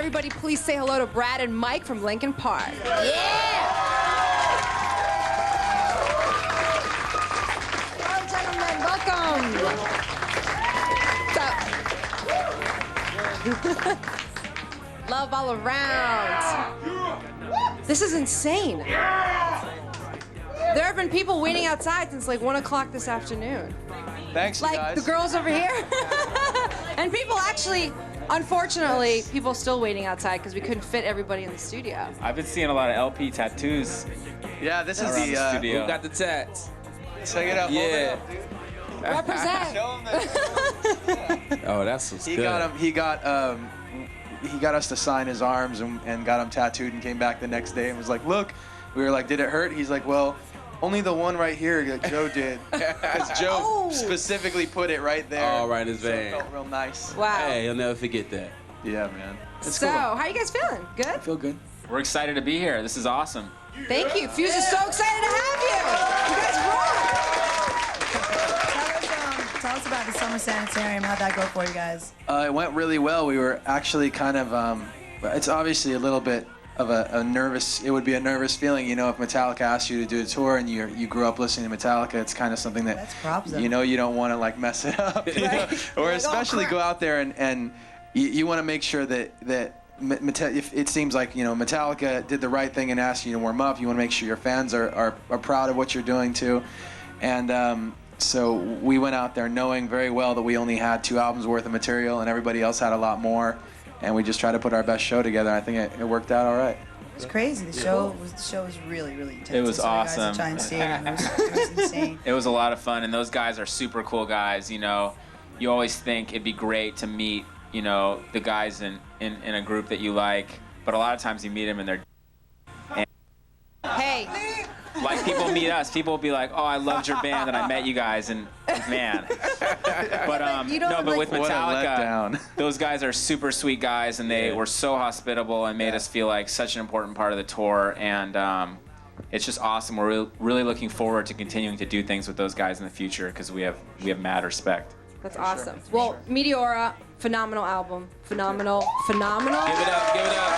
Everybody, please say hello to Brad and Mike from Linkin Park. Yeah! Hello, gentlemen. Welcome. Love all around. This is insane. There have been people waiting outside since like 1 o'clock this afternoon. Thanks, you Like guys. the girls over here. And people actually, unfortunately, people still waiting outside because we couldn't fit everybody in the studio. I've been seeing a lot of LP tattoos. Yeah, this is around the the studio. Who got the tats? check it out. Yeah. Represent. Show him that. Oh, that's what's He good. got him. He got us to sign his arms and got him tattooed and came back the next day and was like, look. We were like, did it hurt? He's like, well, only the one right here that Joe did. Because Joe specifically put it right there. Oh, right in his So it vein. felt real nice. Wow. Hey, you'll never forget that. Yeah, man. It's So, cool. how you guys feeling? Good? I feel good. We're excited to be here. This is awesome. Thank you. Fuse is so excited to have you. You guys rock. Tell us about the summer sanitarium. How'd that go for you guys? It went really well. We were actually kind of, it's obviously a little bit of a nervous, it would be a nervous feeling, you know, if Metallica asked you to do a tour and you grew up listening to Metallica, it's kind of something that, That's props, though. you know, you don't want to like mess it up, you know? Or Like, oh, especially crap. go out there and you want to make sure that if it seems like, you know, Metallica did the right thing and asked you to warm up, you want to make sure your fans are proud of what you're doing too. And so we went out there knowing very well that we only had 2 albums worth of material and everybody else had a lot more. And we just tried to put our best show together. I think it worked out all right. It was crazy. The show was really, really intense. It was I saw you awesome. guys at Giant Stadium. It was insane. It was a lot of fun, and those guys are super cool guys. You know, you always think it'd be great to meet, you know, the guys in a group that you like, but a lot of times you meet them and they're Hey, like people meet us. People will be like, "Oh, I loved your band, and I met you guys," and man. But you don't no, have, but like- with What a Metallica, letdown. those guys are super sweet guys, and they were so hospitable and made us feel like such an important part of the tour. And it's just awesome. We're really looking forward to continuing to do things with those guys in the future because we have mad respect. that's awesome. Well, Meteora, phenomenal album. Phenomenal. Give it up, give it up.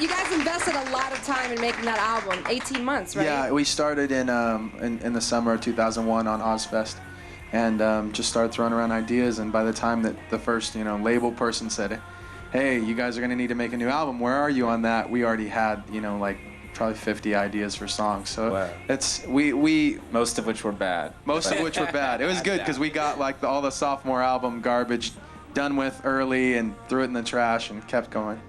You guys invested a lot of time in making that album. 18 months, right? Yeah, we started in the summer of 2001 on Ozfest, and just started throwing around ideas. And by the time that the first, you know, label person said, "Hey, you guys are gonna need to make a new album. Where are you on that?" We already had, you know, like probably 50 ideas for songs. So Wow. it's we Most of which were bad. most of which were bad. It was good because we got like all the sophomore album garbage done with early and threw it in the trash and kept going.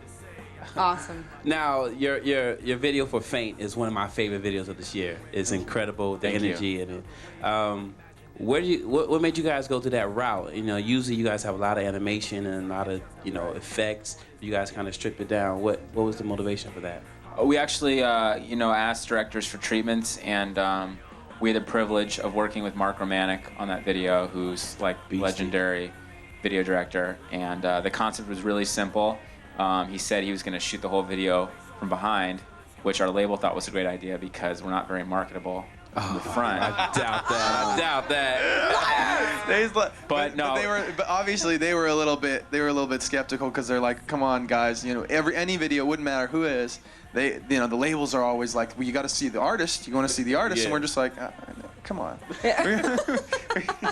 Awesome. Now, your video for Faint is one of my favorite videos of this year. It's incredible, the Thank you. energy in it. What made you guys go to that route? You know, usually you guys have a lot of animation and a lot of, you know, effects. You guys kind of strip it down. What was the motivation for that? We actually, you know, asked directors for treatments, and we had the privilege of working with Mark Romanek on that video, who's like legendary video director. And the concept was really simple. He said he was going to shoot the whole video from behind, which our label thought was a great idea because we're not very marketable from the front. I doubt that. I doubt that. But no. But obviously they were a little bit skeptical because they're like, come on guys, you know, any video, wouldn't matter who it is. They, you know, the labels are always like, well, you got to see the artist. You want to see the artist, Yeah. and we're just like, come on.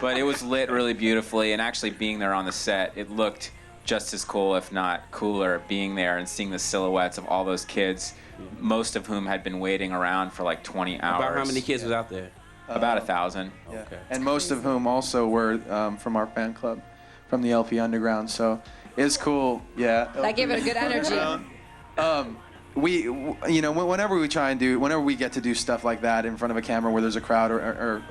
But it was lit really beautifully, and actually being there on the set, it looked just as cool, if not cooler, being there and seeing the silhouettes of all those kids, most of whom had been waiting around for like 20 hours. About how many kids was out there? About 1,000. Yeah. Okay. And most of whom also were from our fan club, from the LP Underground. So it's cool. Yeah. That gave it a good energy. You know, whenever we get to do stuff like that in front of a camera where there's a crowd or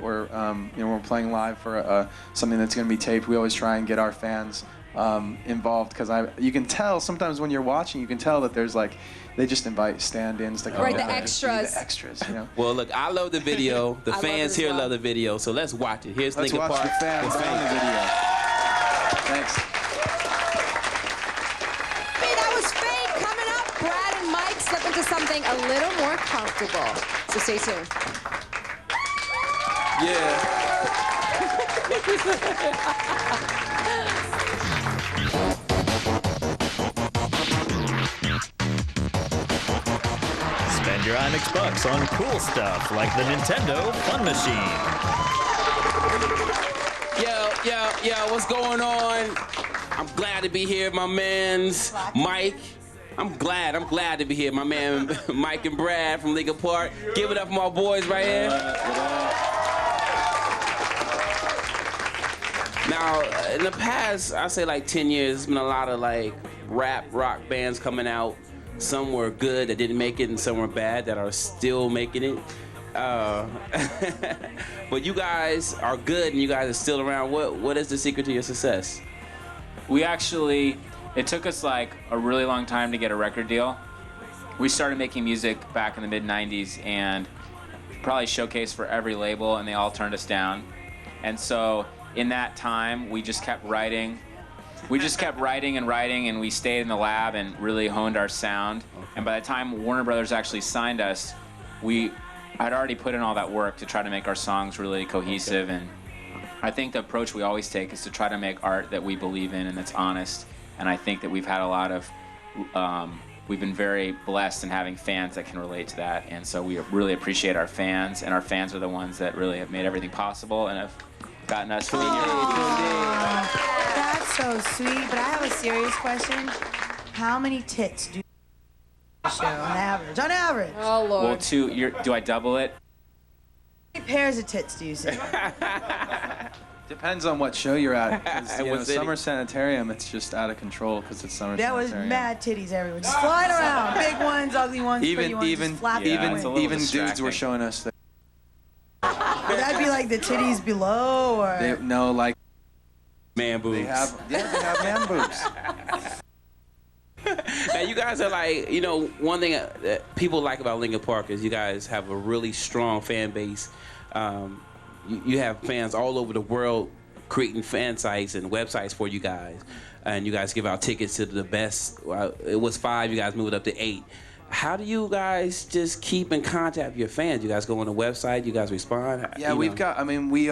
you know, we're playing live for something that's going to be taped, we always try and get our fans involved because you can tell sometimes when you're watching, you can tell that there's like, they just invite stand-ins to come Right, over the and just be extras. the extras, you know. Well, look, I love the video. The I love it fans as here well. love the video, so let's watch it. Here's Let's Linkin watch Park. the fans with on the Faint. video. Thanks. Hey, that was Fake. Coming up, Brad and Mike slip into something a little more comfortable. So stay tuned. Yeah. spend your IMX bucks on cool stuff like the Nintendo Fun Machine. Yo, what's going on? I'm glad to be here, my man's Mike. I'm glad to be here, my man Mike and Brad from Linkin Park. Give it up for my boys right here. Now, in the past, I say like 10 years, there's been a lot of like rap, rock bands coming out. Some were good that didn't make it, and some were bad that are still making it. But you guys are good, and you guys are still around. What is the secret to your success? It took us like a really long time to get a record deal. We started making music back in the mid-90s and probably showcased for every label, and they all turned us down. And so in that time, we just kept writing. We just kept writing, and we stayed in the lab and really honed our sound. And by the time Warner Brothers actually signed us, I'd already put in all that work to try to make our songs really cohesive. And I think the approach we always take is to try to make art that we believe in and that's honest. And I think that we've had a lot of, we've been very blessed in having fans that can relate to that. And so we really appreciate our fans, and our fans are the ones that really have made everything possible and have gotten us from here. That's so sweet, but I have a serious question. How many tits do you show on average? On average. Oh, Lord. Well, do I double it? How many pairs of tits do you see? Depends on what show you're at. 'Cause, you know, What city? Summer Sanitarium, it's just out of control because it's Summer That was Sanitarium. mad titties everywhere, just flying around. Big ones, ugly ones, pretty ones, just flapping yeah, away. it's a little Even dudes distracting. were showing us that Would that be like the titties below, or? they like Man boobs. they have man boobs. Now you guys are like, you know, one thing that people like about Linkin Park is you guys have a really strong fan base. You have fans all over the world creating fan sites and websites for you guys, and you guys give out tickets to the best. It was 5, you guys moved up to 8. How do you guys just keep in contact with your fans? You guys go on the website, you guys respond? Yeah, we've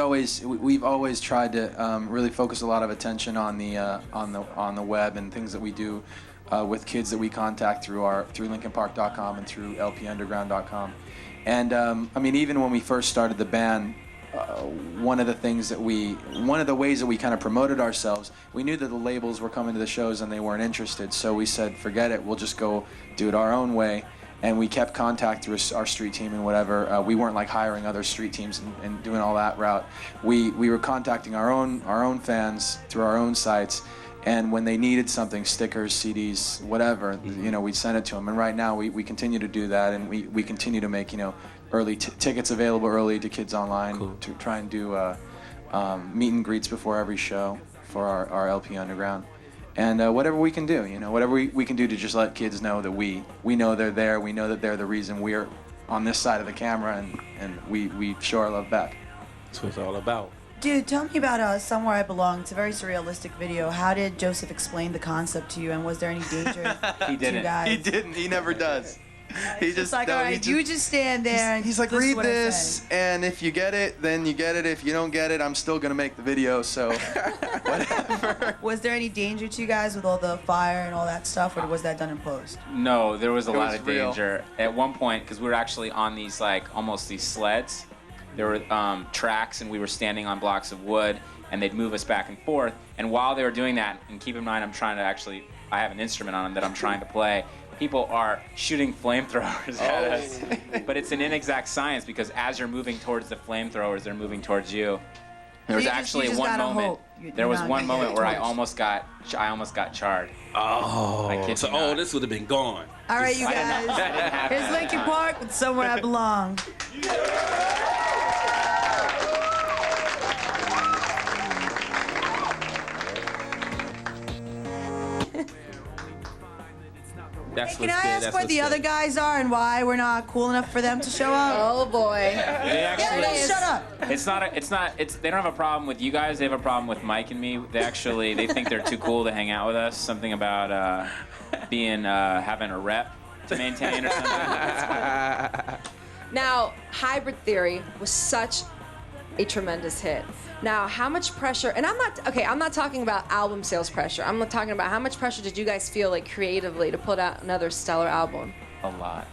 always tried to really focus a lot of attention on the web and things that we do with kids that we contact through LinkinPark.com and through LPUnderground.com. And I mean, even when we first started the band, one of the ways that we kind of promoted ourselves, we knew that the labels were coming to the shows and they weren't interested. So we said, forget it, we'll just go do it our own way. And we kept contact through our street team and whatever. We weren't like hiring other street teams and doing all that route. We were contacting our own fans through our own sites. And when they needed something, stickers, CDs, whatever, you know, we'd send it to them. And right now we continue to do that, and we continue to make, you know, early tickets available early to kids online to try and do meet and greets before every show for our LP Underground. And whatever we can do, you know, whatever we can do to just let kids know that we know they're there, we know that they're the reason we're on this side of the camera, and we show our love back. That's what it's all about. Dude, tell me about Somewhere I Belong. It's a very surrealistic video. How did Joseph explain the concept to you, and was there any danger He to you didn't. guys? He didn't. He never does. He just like, no, all he right, just- you just stand there and He's like, this is read what I this, say." and if you get it, then you get it. If you don't get it, I'm still gonna make the video. So whatever. Was there any danger to you guys with all the fire and all that stuff, or was that done in post? No, there was a It lot was of real. danger. At one point, because we were actually on these like almost these sleds, there were tracks, and we were standing on blocks of wood, and they'd move us back and forth. And while they were doing that, and keep in mind, I have an instrument on them that I'm trying to play. People are shooting flamethrowers at us. But it's an inexact science, because as you're moving towards the flamethrowers, they're moving towards you. There was You just- actually you just one gotta moment. hope you're There was not one gonna get moment where I torched. almost got charred. Oh, I kid you not. this would have been gone. All right, you That didn't guys. happen Here's at that Linkin time. Park with Somewhere I Belong. That's Can what's I good. ask That's what what's the other good. guys are and why we're not cool enough for them to show up? Oh, boy. They actually, Yeah, shut up. they don't have a problem with you guys. They have a problem with Mike and me. They think they're too cool to hang out with us. Something about having a rep to maintain or something. Now, Hybrid Theory was such a tremendous hit. Now, how much pressure, and I'm not talking about album sales pressure. I'm talking about how much pressure did you guys feel like creatively to put out another stellar album? A lot.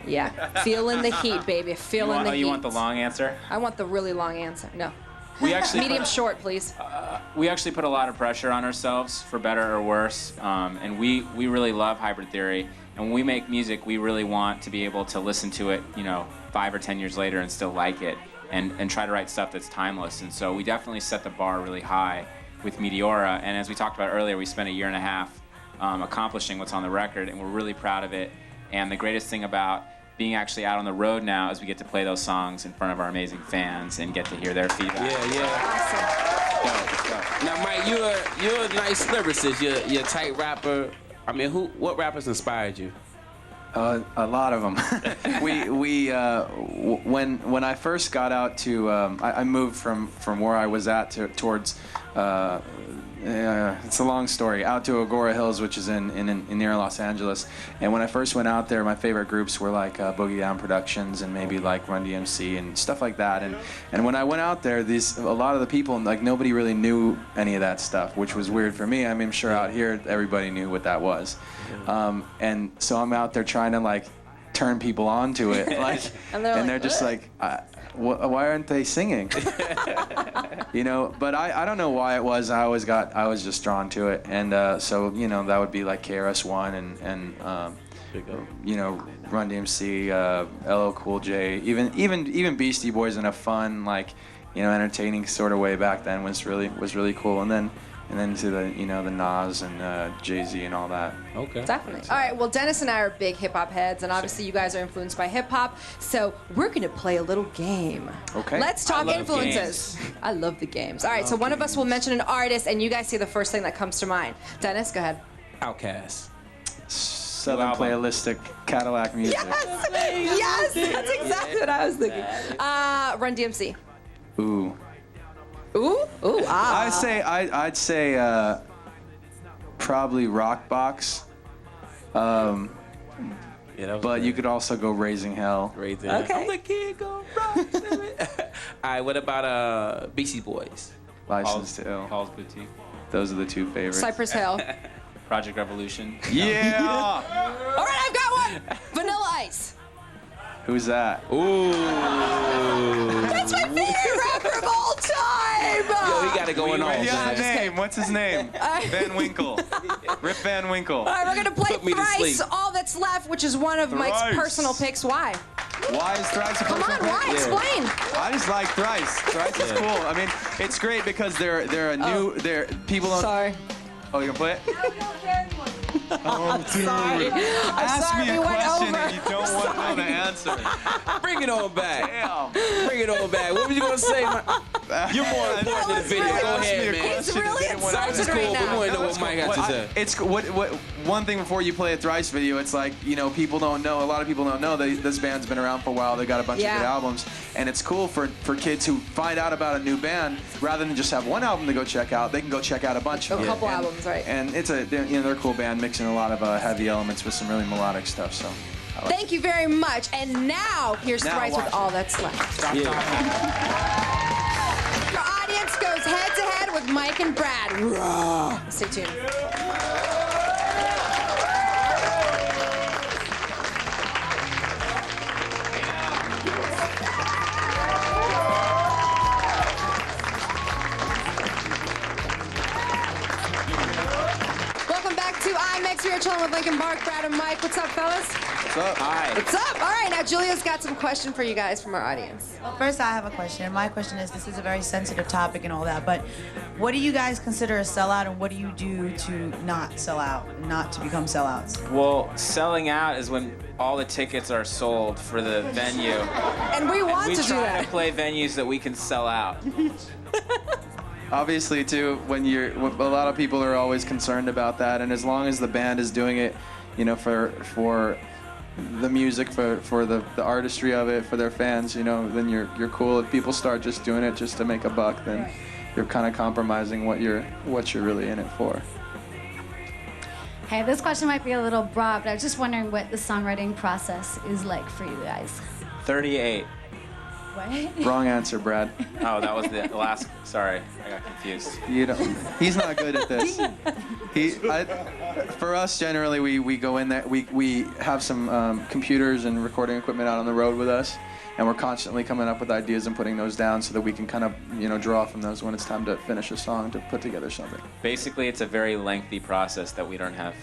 Yeah, feeling the heat, baby. Feeling the heat. You want the long answer? I want the really long answer. No. We actually medium short, please. We actually put a lot of pressure on ourselves, for better or worse, and we really love Hybrid Theory. And when we make music, we really want to be able to listen to it, 5 or 10 years later and still like it, and try to write stuff that's timeless. And so we definitely set the bar really high with Meteora. And as we talked about earlier, we spent a year and a half accomplishing what's on the record, and we're really proud of it. And the greatest thing about being actually out on the road now is we get to play those songs in front of our amazing fans and get to hear their feedback. Yeah. Awesome. Now, Mike, you're a nice lyricist. You're a tight rapper. I mean, what rappers inspired you? A lot of them. When I first got out to, I moved from where I was at towards. It's a long story. Out to Agora Hills, which is in near Los Angeles. And when I first went out there, my favorite groups were like Boogie Down Productions and maybe like Run DMC and stuff like that. And when I went out there, a lot of the people, like nobody really knew any of that stuff, which was weird for me. I mean, I'm sure out here everybody knew what that was. And so I'm out there trying to like turn people on to it, like, and they're just like, why aren't they singing? But I don't know why it was. I was just drawn to it, and so that would be like KRS-One and Run DMC, LL Cool J, even Beastie Boys in a fun, like, entertaining sort of way back then was really cool, and then to the the Nas and Jay-Z and all that. Okay. Definitely. All right, well, Dennis and I are big hip-hop heads, and obviously you guys are influenced by hip-hop, so we're going to play a little game. Okay. Let's talk influences. I love the games. All right, so one of us will mention an artist, and you guys say the first thing that comes to mind. Dennis, go ahead. Outkast. Southern playalistic Cadillac music. Yes! That's exactly what I was thinking. Run DMC. Ooh. I'd say probably Rockbox. But you could also go Raising Hell. Okay. I'm the kid go rock. All right, what about Beastie Boys? License to Ill. Paul's Boutique. Those are the two favorites. Cypress Hill. Project Revolution. Yeah! All right, I've got one. Vanilla Ice. Who's that? Ooh. That's my favorite rapper of all time. Yo, he got it going on. What's his name? What's his name? Van Winkle. Rip Van Winkle. All right, we're going to play Put me to Thrice, sleep. All That's Left, which is one of Mike's personal picks. Why? Why is Thrice a Come personal on, why? pick? Explain. I just like Thrice. Thrice is cool. I mean, it's great because they're a new, people don't. Sorry. Oh, you gonna play it? Oh, dude. Sorry. Ask me a question over. and you don't want to know the answer. Bring it on back. Damn. Bring it on back. What were you gonna say? You're more important than the video. Go ahead, man. He's really Thrice is excited cool, right but we now. want to know what Mike has to say. It's one thing before you play a Thrice video. It's like people don't know. A lot of people don't know that this band's been around for a while. They got a bunch of good albums, and it's cool for kids who find out about a new band rather than just have one album to go check out. They can go check out a bunch. A couple albums, right? And it's they're a cool band mixing a lot of heavy elements with some really melodic stuff. So. Thank you very much. And now here's Thrice with All That's Left. Stop talking. Your audience goes head to head with Mike and Brad. Stay tuned. Welcome back to IMX. We are chilling with Linkin Park, Brad and Mike. What's up, fellas? What's up? Hi. What's up? All right, now Julia's got some question for you guys from our audience. Well, first I have a question. My question is, this is a very sensitive topic and all that, but what do you guys consider a sellout, and what do you do to not sell out, not to become sellouts? Well, selling out is when all the tickets are sold for the venue. And we want We to do try that. to play venues that we can sell out. Obviously, too, when a lot of people are always concerned about that, and as long as the band is doing it, for the music, for the artistry of it, for their fans, then you're cool. If people start just doing it just to make a buck, then you're kind of compromising what you're really in it for. Hey, this question might be a little broad, but I was just wondering what the songwriting process is like for you guys. 38. What? Wrong answer, Brad. Oh, that was the last. Sorry, I got confused. You don't. He's not good at this. For us, generally, we go in there. We have some computers and recording equipment out on the road with us, and we're constantly coming up with ideas and putting those down so that we can kind of draw from those when it's time to finish a song, to put together something. Basically, it's a very lengthy process that we don't have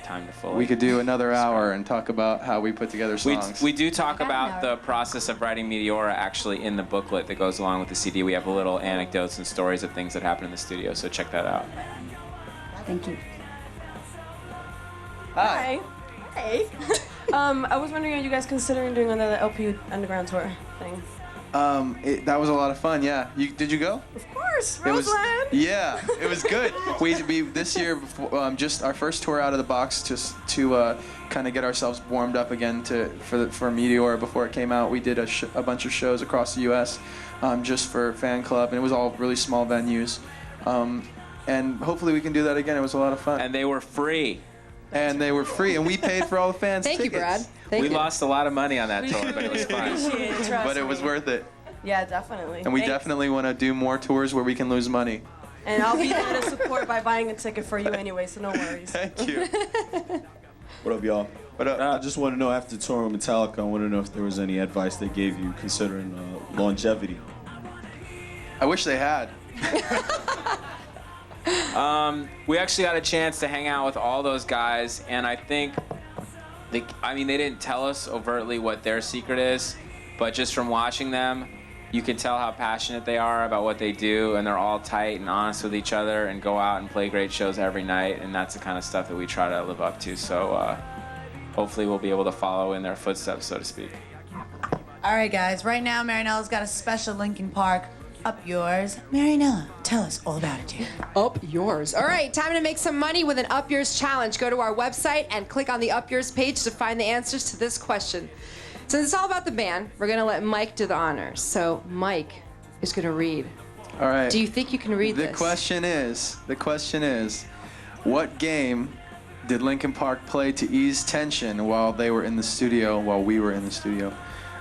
time to fully. We could do another hour and talk about how we put together songs. We do talk about the process of writing Meteora actually in the booklet that goes along with the CD. We have little anecdotes and stories of things that happen in the studio, so check that out. Thank you. Hi. Hey. I was wondering, are you guys considering doing another LP Underground tour thing? That was a lot of fun. Yeah. Did you go? Of course, It was, Roseland. yeah, it was good. We this year, just our first tour out of the box, just to kind of get ourselves warmed up again for Meteor before it came out. We did a bunch of shows across the U.S. Just for fan club, and it was all really small venues. And hopefully we can do that again. It was a lot of fun. And they were free. And they were free, and we paid for all the fans' Thank tickets. you, Brad. We lost a lot of money on that tour, but it was fun. But it was worth it. Yeah, definitely. And we Thanks. definitely want to do more tours where we can lose money. And I'll be there to support by buying a ticket for you anyway, so no worries. Thank you. What up, y'all? What up? I just want to know, after touring with Metallica, I want to know if there was any advice they gave you considering longevity. I wish they had. We actually got a chance to hang out with all those guys, and I think, they didn't tell us overtly what their secret is, but just from watching them, you can tell how passionate they are about what they do, and they're all tight and honest with each other and go out and play great shows every night, and that's the kind of stuff that we try to live up to. So hopefully we'll be able to follow in their footsteps, so to speak. All right, guys. Right now, Marinella's got a special Linkin Park Up Yours. Marinella, tell us all about it, dear. Up yours. All right, time to make some money with an Up Yours challenge. Go to our website and click on the Up Yours page to find the answers to this question. Since it's all about the band, we're going to let Mike do the honors. So Mike is going to read. All right. Do you think you can read this? The question is, what game did Linkin Park play to ease tension while we were in the studio,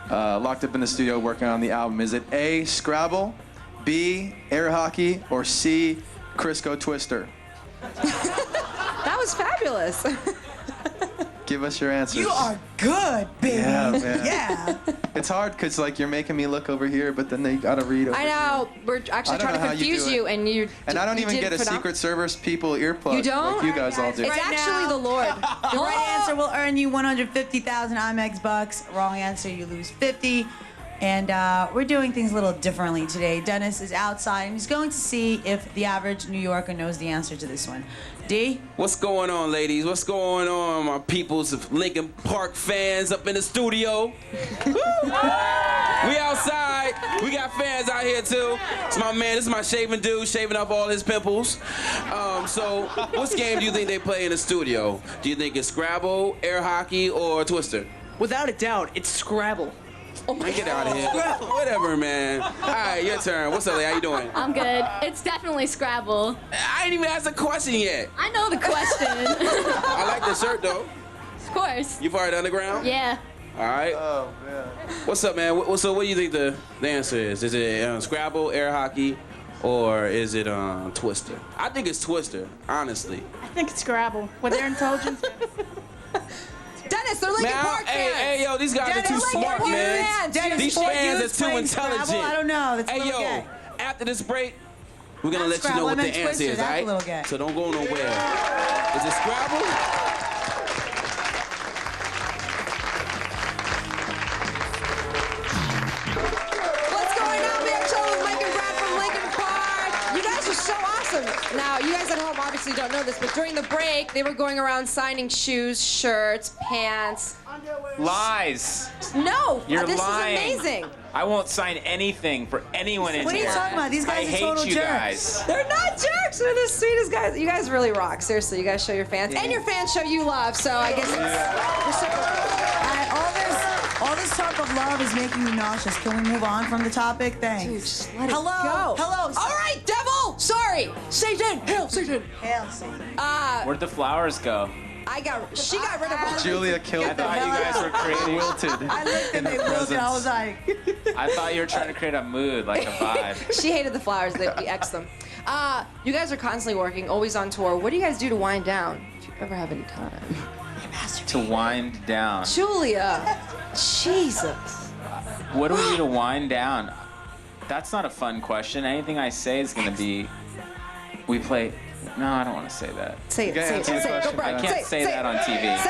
locked up in the studio working on the album? Is it A, Scrabble, B, air hockey, or C, Crisco Twister? That was fabulous. Give us your answers. You are good, baby. Yeah, man. Yeah. It's hard because you're making me look over here, but then they gotta read over I know. We're actually trying to confuse you, and you. And I don't you even did get a phenomenal. Secret Service people earplug. You don't? Like you guys all do. It's Right actually now- the Lord. The right answer will earn you 150,000 IMX bucks. Wrong answer, you lose 50. And we're doing things a little differently today. Dennis is outside and he's going to see if the average New Yorker knows the answer to this one. D? What's going on, ladies? What's going on, my peoples of Linkin Park fans up in the studio? Woo! We outside. We got fans out here too. It's my man. This is my shaving dude, shaving up all his pimples. So, what game do you think they play in the studio? Do you think it's Scrabble, air hockey, or Twister? Without a doubt, it's Scrabble. Oh my Get out of here. Whatever, man. All right, your turn. What's up, lady? How you doing? I'm good. It's definitely Scrabble. I ain't even asked a question yet. I know the question. I like the shirt though. Of course. You part of the underground? Yeah. All right. Oh man. What's up, man? So, what do you think the answer is? Is it Scrabble, air hockey, or is it Twister? I think it's Twister, honestly. I think it's Scrabble. With their intelligence. Dennis, they're Linkin Park fans. Hey, yo, these guys are too smart, man. These fans are too intelligent. Scrabble? I don't know. That's a Hey, little yo, gay. after this break, we're gonna Not let you know Scrabble, what I the meant answer Twister. is, That's all a little right? gay. So don't go nowhere. Is it Scrabble? What's going on? We have show with Mike and Brad from Linkin Park. You guys are so awesome. Now, you guys at home obviously don't know this, but during the break, they were going around signing shoes, shirts, pants. Lies. No, You're this lying. is amazing. I won't sign anything for anyone in What are you here. talking about? These guys I are total hate you jerks. guys. They're not jerks. They're the sweetest guys. You guys really rock. Seriously, you guys show your fans, and your fans show you love. So I guess it's reciprocal. All this talk of love is making me nauseous. Can we move on from the topic? Thanks. Dude, just let it Hello. go. Hello. All right, devil. Sorry, Satan. Hail Satan. Hail Satan. Where'd the flowers go? She got rid of Julia killed I thought you guys were creating. wilted. I looked and they wilted. I was like, I thought you were trying to create a mood, like a vibe. She hated the flowers. We X'd them. You guys are constantly working, always on tour. What do you guys do to wind down? If you ever have any time. To wind down. Julia. Jesus. What do we do to wind down? That's not a fun question. Anything I say is going to be. We play. No, I don't want to say that. Say it. Say it. Say it. Go, Brad. I can't say that on TV. Say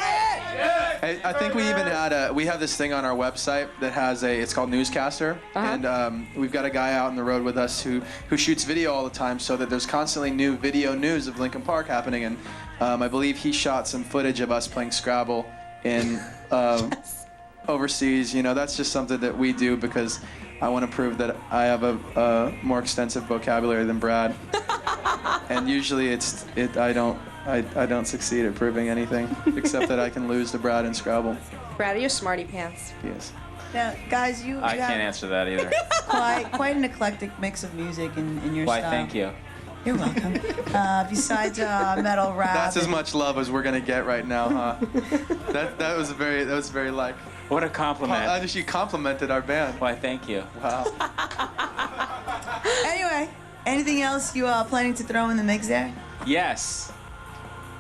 it. I think we even had we have this thing on our website that has it's called Newscaster, and we've got a guy out on the road with us who shoots video all the time, so that there's constantly new video news of Linkin Park happening, and I believe he shot some footage of us playing Scrabble in overseas. You know, that's just something that we do because I want to prove that I have a more extensive vocabulary than Brad, and usually I don't succeed at proving anything except that I can lose to Brad in Scrabble. Brad, are you smarty pants? Yes. yeah, guys, you I got can't answer that either. quite an eclectic mix of music in your Why, style. thank you. You're welcome. Besides metal, rap. That's as much love as we're gonna get right now, huh? that was very like. What a compliment. She complimented our band. Why, thank you. Wow. Anyway, anything else you are planning to throw in the mix there? Yes.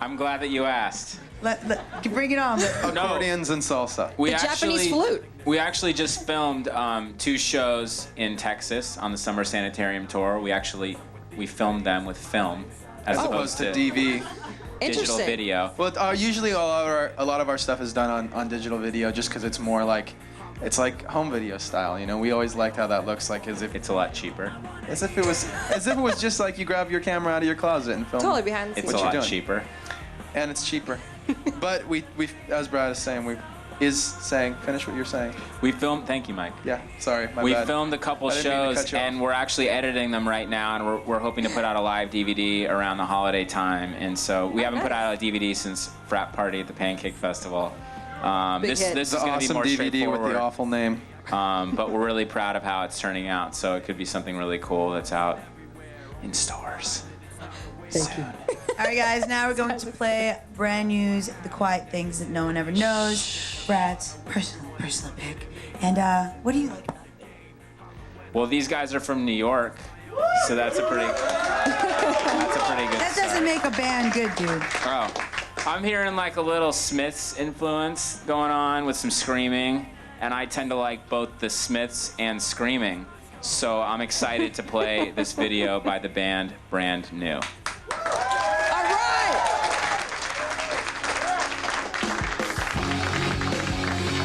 I'm glad that you asked. Bring it on. Accordions and salsa. Japanese flute. We actually just filmed 2 shows in Texas on the Summer Sanitarium tour. We filmed them with film as opposed to DV. digital video. Well, usually a lot of our stuff is done on digital video just because it's more like, it's like home video style. You know, we always liked how that looks like, as if It's a lot cheaper. as if it was just like you grab your camera out of your closet and film. Totally behind the It's scenes. a you're lot doing. cheaper. And it's cheaper. But we as Brad is saying, finish what you're saying. We filmed. Thank you, Mike. Yeah, sorry, my We bad. filmed a couple I didn't mean to shows, cut you off. and we're actually editing them right now, and we're hoping to put out a live DVD around the holiday time. And so we haven't put out a DVD since Frat Party at the Pancake Festival. This hit. is The going to be awesome more DVD straightforward. with the awful name. But we're really proud of how it's turning out. So it could be something really cool that's out in stores. Thank you. All right, guys. Now we're going to play brand new's "The Quiet Things That No One Ever Knows." Brad's personal pick. And what do you like? Well, these guys are from New York, so that's a pretty good That doesn't start. make a band good, dude. Oh, I'm hearing like a little Smiths influence going on with some screaming, and I tend to like both the Smiths and screaming. So I'm excited to play this video by the band Brand New.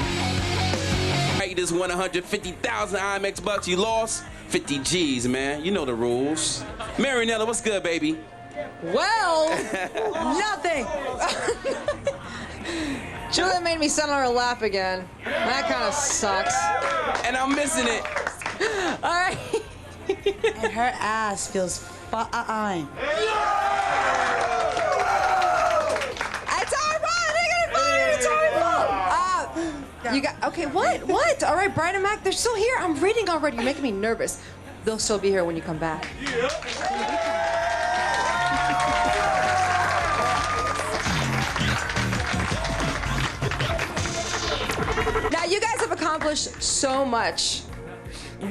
All right. You just won 150,000 IMX bucks. You lost 50 G's, man. You know the rules. Marinella, what's good, baby? Well, nothing. Julia made me send her a laugh again. That kind of sucks. And I'm missing it. All right. And her ass feels fine. It's all right. I got it. It's all right. You got okay. What? All right, Brian and Mac, they're still here. I'm reading already. You're making me nervous. They'll still be here when you come back. Now you guys have accomplished so much.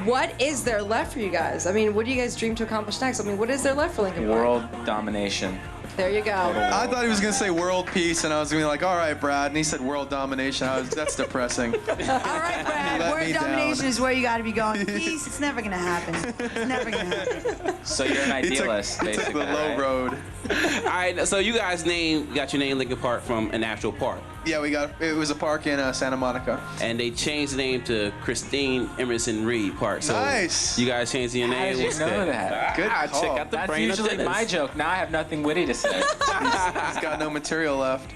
What is there left for you guys? I mean, what do you guys dream to accomplish next? I mean, what is there left for Linkin Park? World domination. There you go. I thought he was gonna say world peace, and I was gonna be like, all right, Brad, and he said world domination. That's depressing. All right, Brad. Let Word me domination down. is where you got to be going. Peace, it's never gonna happen. It's never gonna happen. So you're an He took idealist, the basically. low right? road. All right, so you guys got your name Linkin Park from an actual park. Yeah, it was a park in Santa Monica. And they changed the name to Christine Emerson Reed Park. So Nice. you guys changed your name. How did you What's know that? Good Ah, call. check out the That's brain of usually Dennis. my joke. Now I have nothing witty to say. He's got no material left.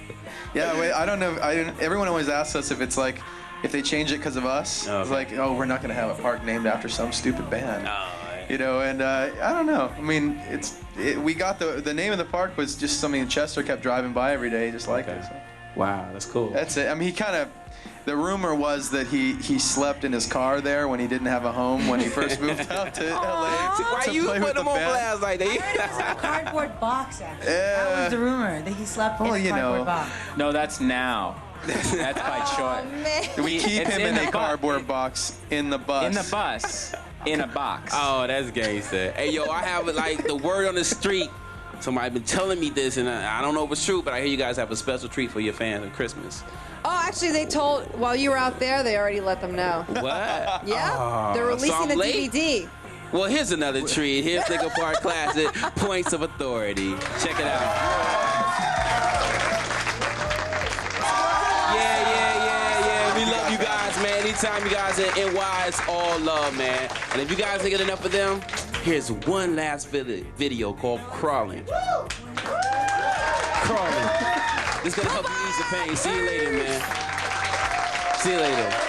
Yeah, wait, I don't know. Everyone always asks us if it's like, if they change it because of us. Oh, It's okay. like, oh, we're not gonna have a park named after some stupid band. You know, and I don't know. I mean, we got the name of the park was just something Chester kept driving by every day, just like it. So. Wow, that's cool. That's it. I mean, he kind of. The rumor was that he slept in his car there when he didn't have a home when he first moved out to LA. Why to you play put with him the on band. blast like I heard it was that? a cardboard box, actually. Yeah. That was the rumor, that he slept in a cardboard box. No, that's now. That's by choice. We keep It's him in in the a cardboard box in the bus. In the bus. In a box. Oh, that's gangster. Hey, yo, I have like the word on the street. Somebody been telling me this, and I don't know if it's true, but I hear you guys have a special treat for your fans at Christmas. Oh, actually, they told, while you were out there, they already let them know. What? Yeah, Oh, they're so releasing I'm the late? DVD. Well, here's another treat. Here's Linkin Park classic, Pts.Of.Athrty. Check it out. Yeah. We love you guys, man. Anytime you guys are in NY, it's all love, man. And if you guys ain't get enough of them, here's one last video called Crawling. Crawling. This is gonna help you ease the pain. See you later, man. See you later.